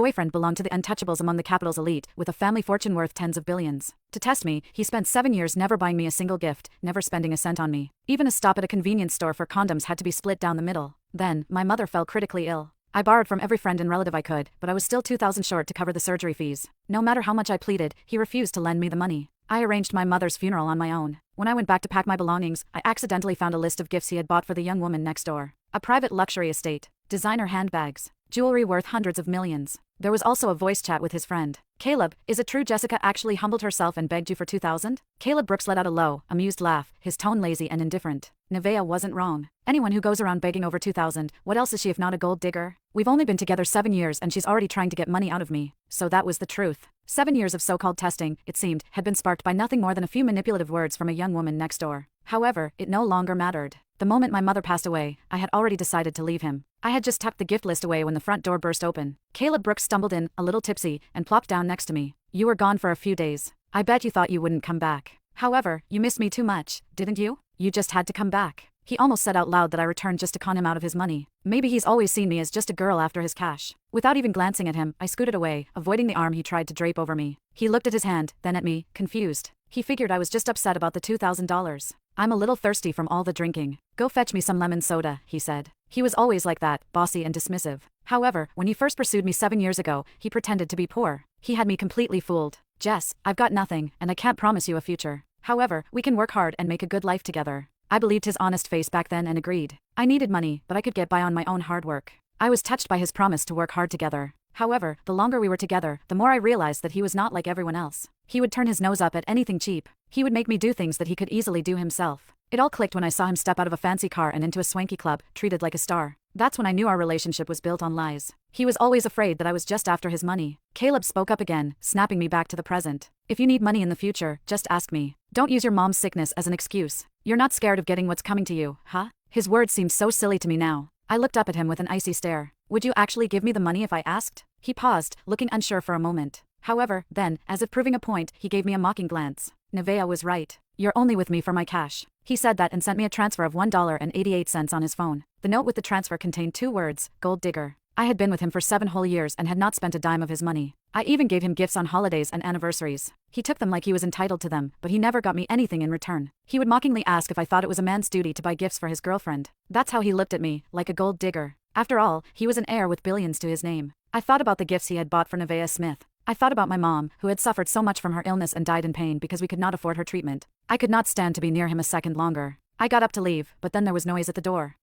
boyfriend belonged to the untouchables among the capital's elite, with a family fortune worth tens of billions. To test me, he spent 7 years never buying me a single gift, never spending a cent on me. Even a stop at a convenience store for condoms had to be split down the middle. Then, my mother fell critically ill. I borrowed from every friend and relative I could, but I was still $2,000 short to cover the surgery fees. No matter how much I pleaded, he refused to lend me the money. I arranged my mother's funeral on my own. When I went back to pack my belongings, I accidentally found a list of gifts he had bought for the young woman next door. A private luxury estate, designer handbags, jewelry worth hundreds of millions. There was also a voice chat with his friend. Caleb, is it true Jessica actually humbled herself and begged you for $2,000? Caleb Brooks let out a low, amused laugh, his tone lazy and indifferent. Nevaeh wasn't wrong. Anyone who goes around begging over $2,000, what else is she if not a gold digger? We've only been together 7 years and she's already trying to get money out of me. So that was the truth. 7 years of so-called testing, it seemed, had been sparked by nothing more than a few manipulative words from a young woman next door. However, it no longer mattered. The moment my mother passed away, I had already decided to leave him. I had just tucked the gift list away when the front door burst open. Caleb Brooks stumbled in, a little tipsy, and plopped down next to me. You were gone for a few days. I bet you thought you wouldn't come back. However, you missed me too much, didn't you? You just had to come back. He almost said out loud that I returned just to con him out of his money. Maybe he's always seen me as just a girl after his cash. Without even glancing at him, I scooted away, avoiding the arm he tried to drape over me. He looked at his hand, then at me, confused. He figured I was just upset about the $2,000. I'm a little thirsty from all the drinking. Go fetch me some lemon soda, he said. He was always like that, bossy and dismissive. However, when he first pursued me 7 years ago, he pretended to be poor. He had me completely fooled. Jess, I've got nothing, and I can't promise you a future. However, we can work hard and make a good life together. I believed his honest face back then and agreed. I needed money, but I could get by on my own hard work. I was touched by his promise to work hard together. However, the longer we were together, the more I realized that he was not like everyone else. He would turn his nose up at anything cheap. He would make me do things that he could easily do himself. It all clicked when I saw him step out of a fancy car and into a swanky club, treated like a star. That's when I knew our relationship was built on lies. He was always afraid that I was just after his money. Caleb spoke up again, snapping me back to the present. If you need money in the future, just ask me. Don't use your mom's sickness as an excuse. You're not scared of getting what's coming to you, huh? His words seemed so silly to me now. I looked up at him with an icy stare. Would you actually give me the money if I asked? He paused, looking unsure for a moment. However, then, as if proving a point, he gave me a mocking glance. Nevaeh was right. You're only with me for my cash. He said that and sent me a transfer of $1.88 on his phone. The note with the transfer contained 2 words, gold digger. I had been with him for 7 whole years and had not spent a dime of his money. I even gave him gifts on holidays and anniversaries. He took them like he was entitled to them, but he never got me anything in return. He would mockingly ask if I thought it was a man's duty to buy gifts for his girlfriend. That's how he looked at me, like a gold digger. After all, he was an heir with billions to his name. I thought about the gifts he had bought for Nevaeh Smith. I thought about my mom, who had suffered so much from her illness and died in pain because we could not afford her treatment. I could not stand to be near him a second longer. I got up to leave, but then there was noise at the door.